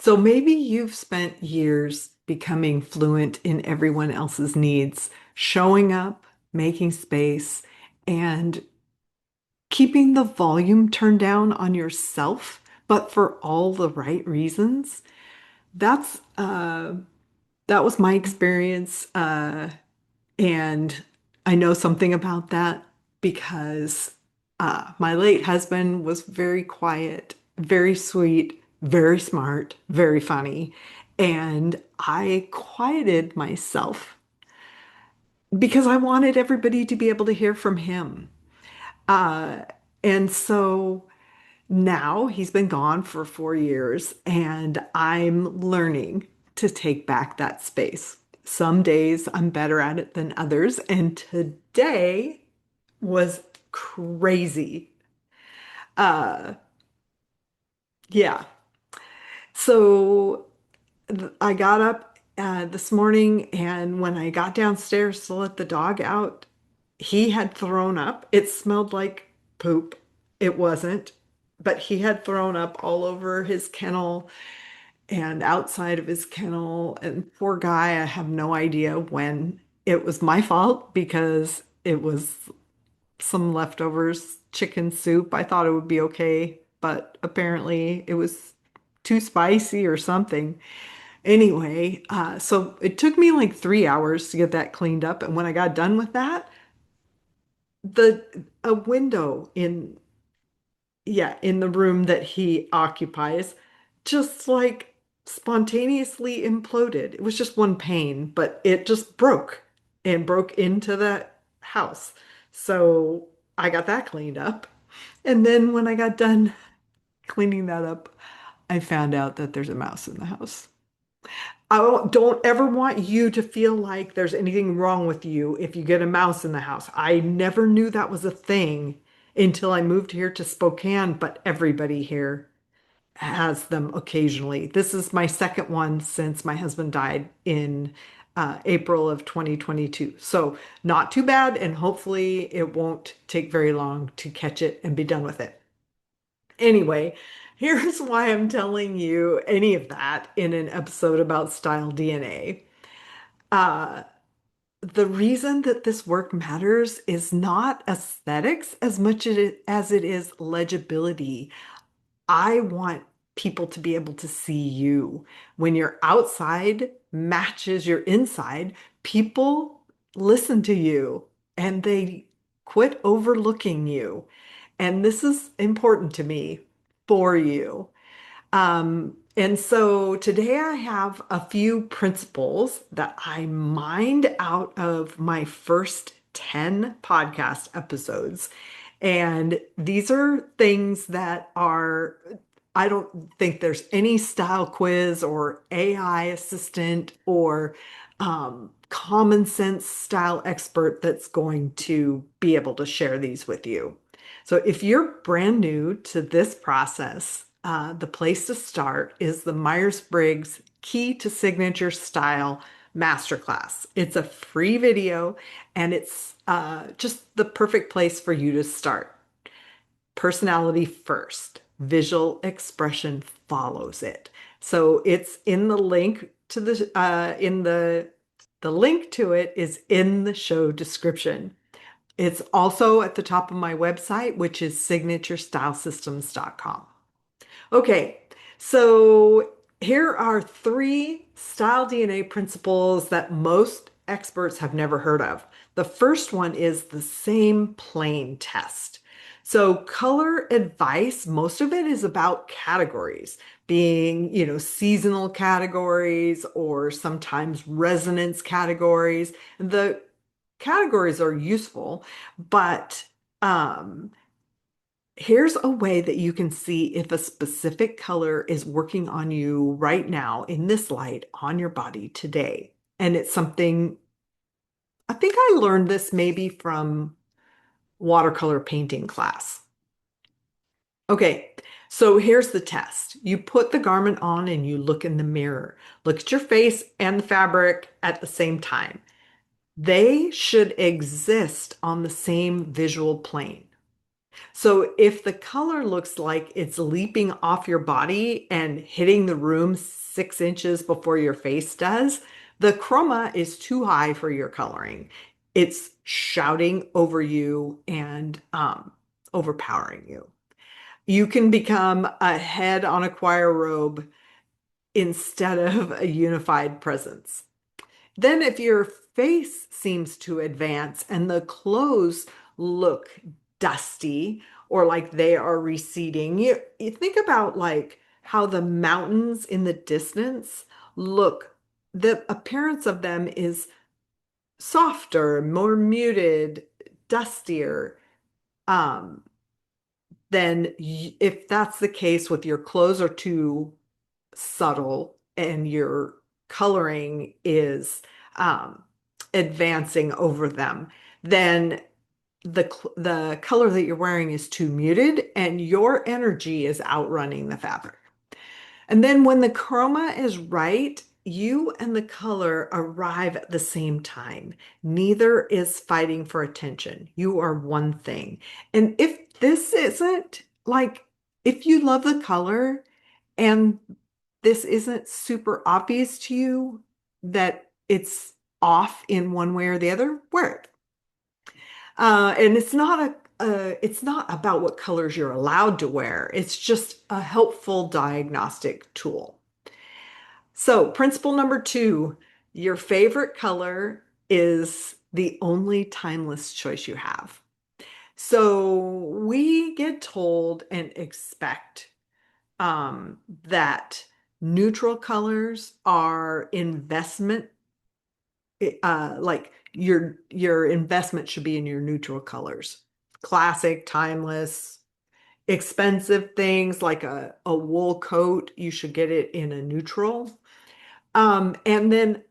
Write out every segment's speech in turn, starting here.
So maybe you've spent years becoming fluent in everyone else's needs, showing up, making space, and keeping the volume turned down on yourself, but for all the right reasons. That's that was my experience, and I know something about that because my late husband was very quiet, very sweet, very smart, very funny. And I quieted myself because I wanted everybody to be able to hear from him. Uh, and so now he's been gone for 4 years, and I'm learning to take back that space. Some days I'm better at it than others, and today was crazy. Uh, yeah. So I got up this morning, and when I got downstairs to let the dog out, he had thrown up. It smelled like poop. It wasn't, but he had thrown up all over his kennel and outside of his kennel. And poor guy, I have no idea when it was my fault because it was some leftovers chicken soup. I thought it would be okay, but apparently it was too spicy or something. Anyway, so it took me like 3 hours to get that cleaned up. And when I got done with that, the a window in yeah, in the room that he occupies, just like spontaneously imploded. It was just one pane, but it just broke and broke into the house. So I got that cleaned up. And then when I got done cleaning that up, I found out that there's a mouse in the house. Don't ever want you to feel like there's anything wrong with you if you get a mouse in the house. I never knew that was a thing until I moved here to Spokane, but everybody here has them occasionally. This is my second one since my husband died in April of 2022. So not too bad, and hopefully it won't take very long to catch it and be done with it. Anyway, here's why I'm telling you any of that in an episode about style DNA. Uh, the reason that this work matters is not aesthetics as much as it is legibility. I want people to be able to see you. When your outside matches your inside, people listen to you and they quit overlooking you. And this is important to me for you. And so today I have a few principles that I mined out of my first 10 podcast episodes. And these are things that are, I don't think there's any style quiz or AI assistant or common sense style expert that's going to be able to share these with you. So if you're brand new to this process, the place to start is the Myers-Briggs Key to Signature Style Masterclass. It's a free video and it's just the perfect place for you to start. Personality first, visual expression follows it. So it's in the link to the link to it is in the show description. It's also at the top of my website, which is signaturestylesystems.com. Okay, so here are three style DNA principles that most experts have never heard of. The first one is the same plane test. So color advice, most of it is about categories, being, seasonal categories or sometimes resonance categories. The categories are useful, but here's a way that you can see if a specific color is working on you right now in this light on your body today. And it's something, I think I learned this maybe from watercolor painting class. Okay, so here's the test. You put the garment on and you look in the mirror. Look at your face and the fabric at the same time. They should exist on the same visual plane. So if the color looks like it's leaping off your body and hitting the room 6 inches before your face does, the chroma is too high for your coloring. It's shouting over you and overpowering you. You can become a head on a choir robe instead of a unified presence. Then, if your face seems to advance and the clothes look dusty or like they are receding, you think about like how the mountains in the distance look. The appearance of them is softer, more muted, dustier. Um, then, if that's the case with your clothes are too subtle and your coloring is um, advancing over them, then the color that you're wearing is too muted and your energy is outrunning the fabric. And then when the chroma is right, you and the color arrive at the same time. Neither is fighting for attention. You are one thing. And if this isn't like, if you love the color and this isn't super obvious to you that it's off in one way or the other, wear it. And it's not about what colors you're allowed to wear. It's just a helpful diagnostic tool. So, principle number two, your favorite color is the only timeless choice you have. So, we get told and expect that neutral colors are investment, like your investment should be in your neutral colors. Classic, timeless, expensive things like a wool coat, you should get it in a neutral. And then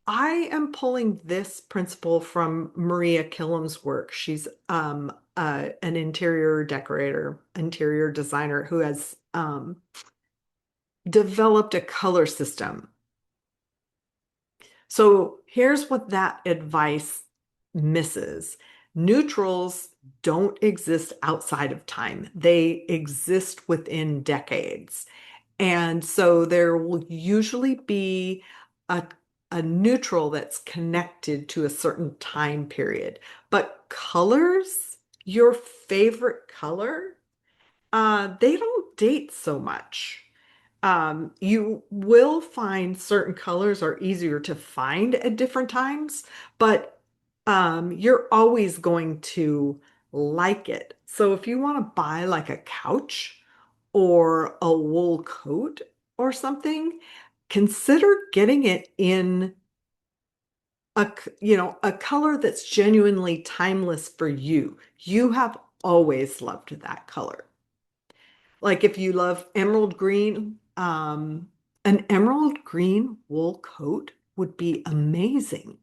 I am pulling this principle from Maria Killam's work. She's an interior decorator, interior designer who has developed a color system. So here's what that advice misses. Neutrals don't exist outside of time. They exist within decades. And so there will usually be a, a neutral that's connected to a certain time period. But colors, your favorite color, they don't date so much. You will find certain colors are easier to find at different times, but you're always going to like it. So if you want to buy like a couch or a wool coat or something, consider getting it in a color that's genuinely timeless for you. You have always loved that color. Like if you love emerald green, an emerald green wool coat would be amazing.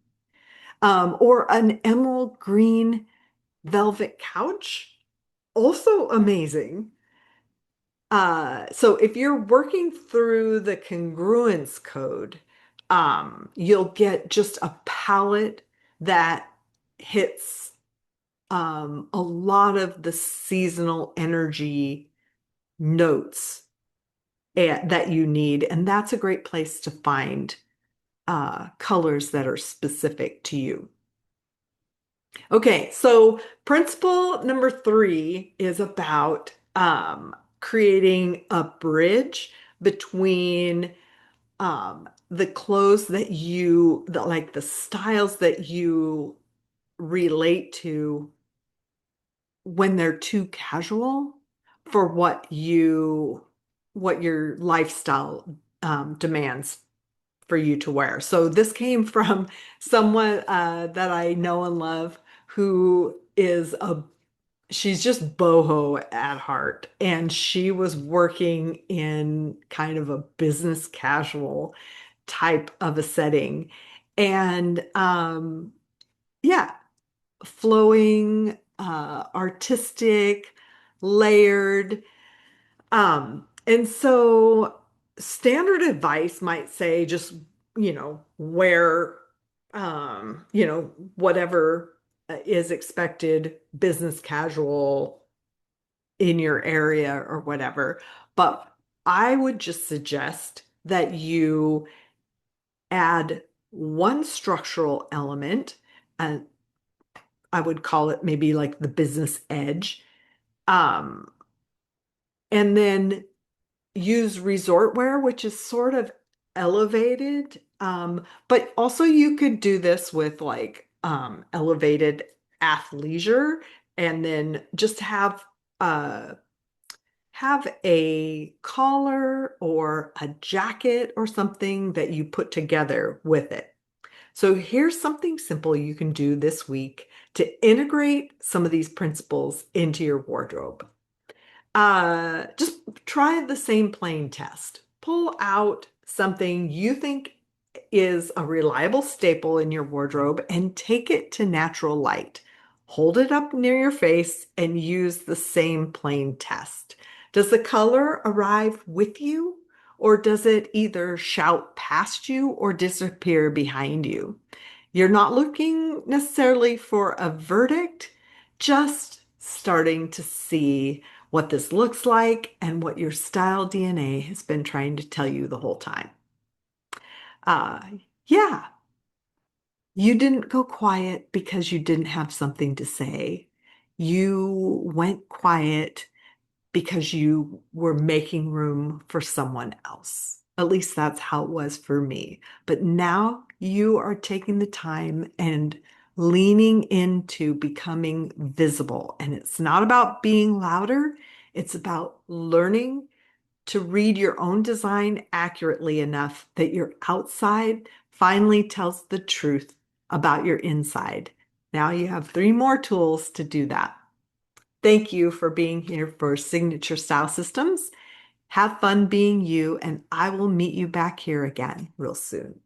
Or an emerald green velvet couch, also amazing. So if you're working through the congruence code, you'll get just a palette that hits a lot of the seasonal energy notes that you need. And that's a great place to find colors that are specific to you. Okay, so principle number three is about creating a bridge between the clothes that like the styles that you relate to when they're too casual for what your lifestyle demands for you to wear. So this came from someone that I know and love who she's just boho at heart. And she was working in kind of a business casual type of a setting. And yeah, flowing, artistic, layered. And so standard advice might say just, wear, whatever is expected, business casual, in your area or whatever. But I would just suggest that you add one structural element, and I would call it maybe like the business edge, um, and then use resort wear, which is sort of elevated. But also you could do this with like elevated athleisure and then just uh have a collar or a jacket or something that you put together with it. So here's something simple you can do this week to integrate some of these principles into your wardrobe. Just try the same plane test. Pull out something you think is a reliable staple in your wardrobe and take it to natural light. Hold it up near your face and use the same plane test. Does the color arrive with you, or does it either shout past you or disappear behind you? You're not looking necessarily for a verdict, just starting to see what this looks like and what your style DNA has been trying to tell you the whole time. Uh, yeah, you didn't go quiet because you didn't have something to say. You went quiet because you were making room for someone else. At least that's how it was for me. But now you are taking the time and leaning into becoming visible. And it's not about being louder, it's about learning to read your own design accurately enough that your outside finally tells the truth about your inside. Now you have three more tools to do that. Thank you for being here for Signature Style Systems. Have fun being you, and I will meet you back here again real soon.